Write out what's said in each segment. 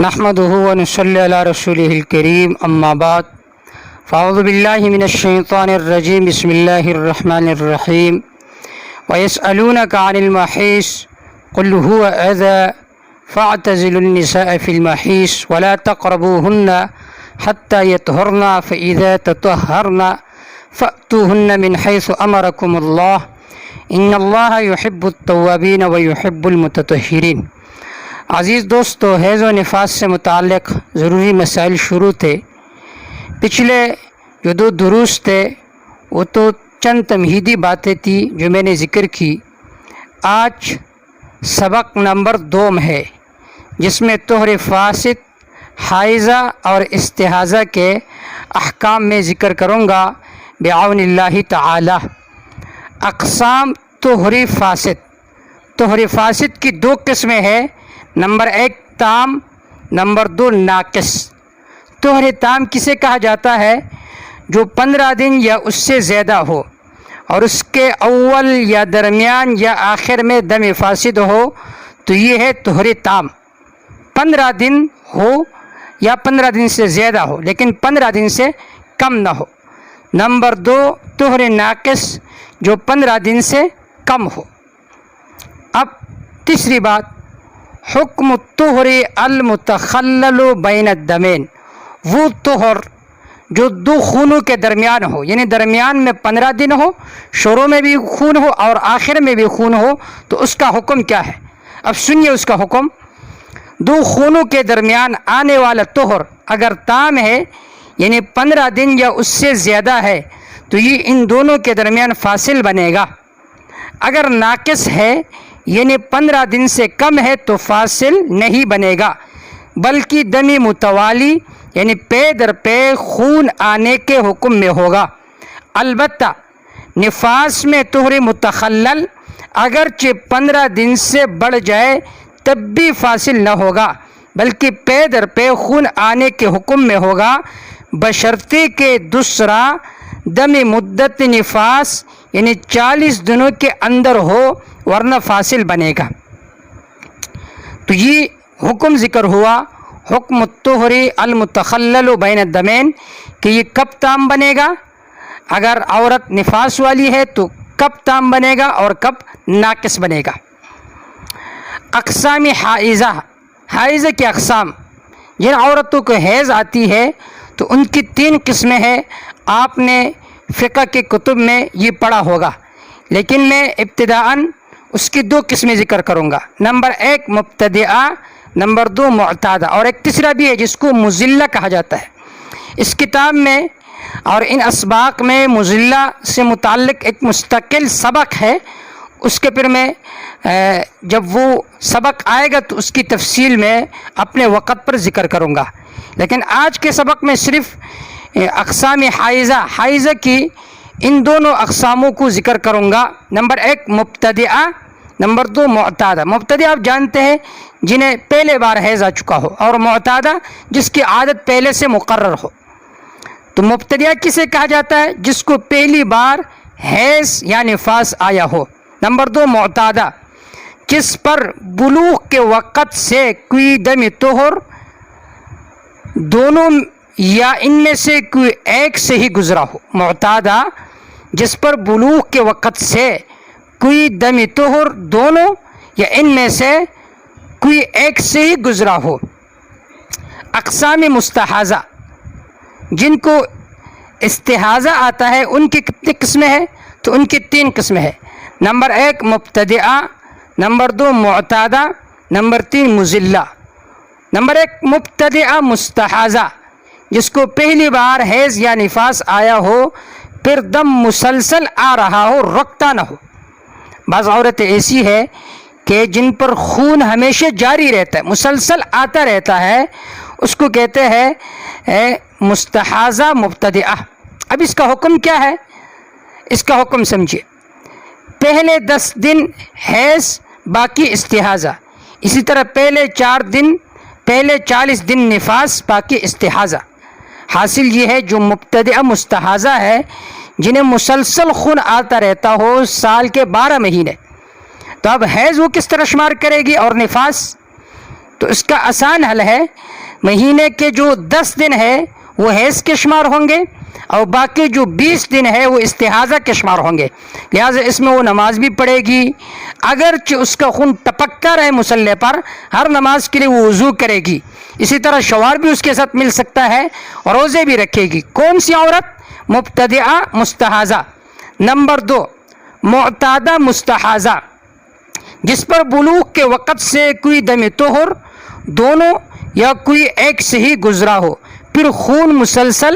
نحمده ونصلي على رسوله الكريم اما بعد فاعوذ بالله من الشيطان الرجيم بسم الله الرحمن الرحيم ويسألونك عن المحيص قل هو أذى فاعتزلوا النساء في المحيص ولا تقربوهن حتى يطهرن فإذا تطهرن فأتوهن من حيث أمركم الله إن الله يحب التوابين ويحب المتطهرين۔ عزیز دوستو، حیض و نفاس سے متعلق ضروری مسائل شروع تھے۔ پچھلے جو دو دروس تھے وہ تو چند تمہیدی باتیں تھی جو میں نے ذکر کی۔ آج سبق نمبر 2 ہے جس میں طہر فاسد، حائضہ اور استحاضہ کے احکام میں ذکر کروں گا بعون اللہ تعالی۔ اقسام طہر فاسد۔ طہر فاسد کی 2 قسمیں ہیں، نمبر 1 تام، نمبر 2 ناقص۔ طہر تام کسے کہا جاتا ہے؟ جو 15 دن یا اس سے زیادہ ہو اور اس کے اول یا درمیان یا آخر میں دم فاسد ہو تو یہ ہے طہر تام۔ 15 دن ہو یا 15 دن سے زیادہ ہو لیکن 15 دن سے کم نہ ہو۔ نمبر 2 طہر ناقص، جو 15 دن سے کم ہو۔ اب تیسری بات، حکم الطہر المتخلل بین الدمین۔ وہ طہر جو 2 خونوں کے درمیان ہو، یعنی درمیان میں 15 دن ہو، شروع میں بھی خون ہو اور آخر میں بھی خون ہو، تو اس کا حکم کیا ہے؟ اب سنیے اس کا حکم۔ 2 خونوں کے درمیان آنے والا طہر اگر تام ہے یعنی 15 دن یا اس سے زیادہ ہے تو یہ ان دونوں کے درمیان فاصل بنے گا۔ اگر ناقص ہے یعنی 15 دن سے کم ہے تو فاصل نہیں بنے گا، بلکہ دمی متوالی یعنی پے در پے خون آنے کے حکم میں ہوگا۔ البتہ نفاس میں طہر متخلل اگرچہ 15 دن سے بڑھ جائے تب بھی فاصل نہ ہوگا، بلکہ پے در پے خون آنے کے حکم میں ہوگا، بشرطے کہ دوسرا دم مدت نفاس یعنی 40 دنوں کے اندر ہو، ورنہ فاصل بنے گا۔ تو یہ حکم ذکر ہوا، حکم الطہر المتخلل بین الدمین، کہ یہ کب تام بنے گا؟ اگر عورت نفاس والی ہے تو کب تام بنے گا اور کب ناقص بنے گا۔ اقسام حائضہ۔ حائضہ کی اقسام، جن عورتوں کو حیض آتی ہے تو ان کی 3 قسمیں ہیں۔ آپ نے فقہ کے کتب میں یہ پڑھا ہوگا، لیکن میں ابتداءً اس کی 2 قسمیں ذکر کروں گا۔ نمبر 1 مبتدئہ، نمبر 2 معتادہ، اور ایک تیسرا بھی ہے جس کو مزلہ کہا جاتا ہے۔ اس کتاب میں اور ان اسباق میں مزلہ سے متعلق ایک مستقل سبق ہے، اس کے پھر میں جب وہ سبق آئے گا تو اس کی تفصیل میں اپنے وقت پر ذکر کروں گا، لیکن آج کے سبق میں صرف اقسام حائضہ کی ان دونوں اقساموں کو ذکر کروں گا۔ نمبر 1 مبتدئہ، نمبر 2 معتادہ۔ مبتدئہ آپ جانتے ہیں جنہیں پہلے بار حیض آ چکا ہو، اور معتادہ جس کی عادت پہلے سے مقرر ہو۔ تو مبتدئہ کسے کہا جاتا ہے؟ جس کو پہلی بار حیض یا نفاس آیا ہو۔ نمبر 2 معتادہ، جس پر بلوغ کے وقت سے کوئی دم طہر دونوں یا ان میں سے کوئی ایک سے ہی گزرا ہو۔ معتادہ جس پر بلوغ کے وقت سے کوئی دم طہر دونوں یا ان میں سے کوئی ایک سے ہی گزرا ہو۔ اقسام مستحاضہ، جن کو استحاضہ آتا ہے ان کی کتنی قسمیں ہیں؟ تو ان کی 3 قسمیں ہیں۔ نمبر 1 مبتدئہ، نمبر 2 معتادہ، نمبر 3 مزلہ۔ نمبر 1 مبتدئہ مستحاضہ، جس کو پہلی بار حیض یا نفاس آیا ہو، پھر دم مسلسل آ رہا ہو، رکتا نہ ہو۔ بعض عورتیں ایسی ہے کہ جن پر خون ہمیشہ جاری رہتا ہے، مسلسل آتا رہتا ہے، اس کو کہتے ہیں مستحاضہ مبتدئہ۔ اب اس کا حکم کیا ہے؟ اس کا حکم سمجھیے۔ پہلے 10 دن حیض، باقی استحاضہ۔ اسی طرح پہلے 40 دن نفاس، باقی استحاضہ۔ حاصل یہ ہے جو مبتدئہ مستحاضہ ہے، جنہیں مسلسل خون آتا رہتا ہو سال کے 12 مہینے، تو اب حیض وہ کس طرح شمار کرے گی اور نفاس؟ تو اس کا آسان حل ہے، مہینے کے جو 10 دن ہے وہ حیض کے شمار ہوں گے اور باقی جو 20 دن ہے وہ استحاضہ کے شمار ہوں گے، لہٰذا اس میں وہ نماز بھی پڑھے گی، اگرچہ اس کا خون ٹپکتا رہے مصلی پر، ہر نماز کے لیے وہ وضو کرے گی، اسی طرح شوہر بھی اس کے ساتھ مل سکتا ہے اور روزے بھی رکھے گی۔ کون سی عورت؟ مبتدعہ مستحاضہ۔ نمبر 2، معتادہ مستحاضہ، جس پر بلوغ کے وقت سے کوئی دم طہر دونوں یا کوئی ایک سے ہی گزرا ہو، پھر خون مسلسل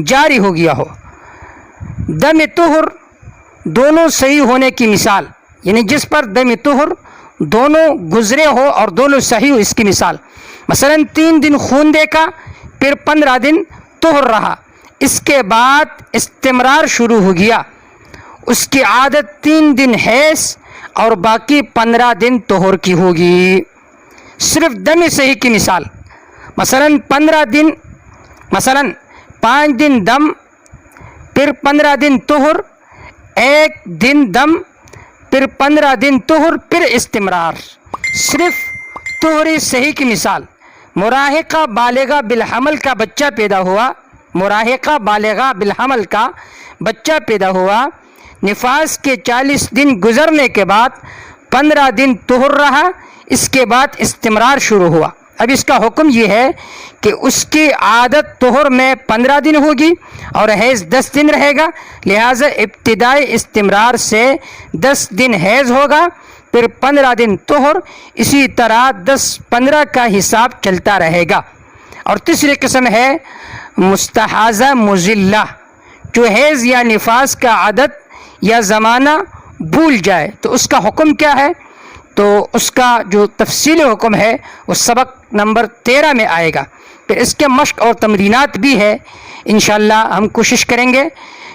جاری ہو گیا ہو۔ دم طہر دونوں صحیح ہونے کی مثال، یعنی جس پر دم طہر دونوں گزرے ہو اور دونوں صحیح ہو، اس کی مثال مثلا 3 دن خون دیکھا، پھر 15 دن طہر رہا، اس کے بعد استمرار شروع ہو گیا، اس کی عادت 3 دن حیض اور باقی 15 دن طہر کی ہوگی۔ صرف دم صحیح کی مثال، مثلا 5 دن دم، پھر 15 دن طہر، 1 دن دم، پھر 15 دن طہر، پھر استمرار، صرف طہری صحیح کی مثال۔ مراہقہ بالغہ بالحمل کا بچہ پیدا ہوا، مراہقہ بالغہ بالحمل کا بچہ پیدا ہوا، نفاس کے 40 دن گزرنے کے بعد 15 دن طہر رہا، اس کے بعد استمرار شروع ہوا۔ اب اس کا حکم یہ ہے کہ اس کی عادت طہر میں 15 دن ہوگی اور حیض 10 دن رہے گا، لہٰذا ابتدائی استمرار سے 10 دن حیض ہوگا، پھر 15 دن طہر، اسی طرح 10-15 کا حساب چلتا رہے گا۔ اور تیسری قسم ہے مستحاضہ مضلہ، جو حیض یا نفاس کا عدد یا زمانہ بھول جائے، تو اس کا حکم کیا ہے؟ تو اس کا جو تفصیلی حکم ہے وہ سبق نمبر 13 میں آئے گا۔ پھر اس کے مشق اور تمرینات بھی ہے، انشاءاللہ ہم کوشش کریں گے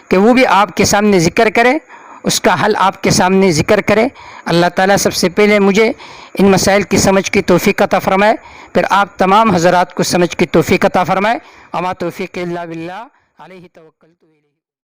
کہ وہ بھی آپ کے سامنے ذکر کرے، اس کا حل آپ کے سامنے ذکر کرے۔ اللہ تعالیٰ سب سے پہلے مجھے ان مسائل کی سمجھ کی توفیق عطا فرمائے، پھر آپ تمام حضرات کو سمجھ کی توفیق عطا فرمائے۔ وما توفیق الا باللہ، علیہ توکلت۔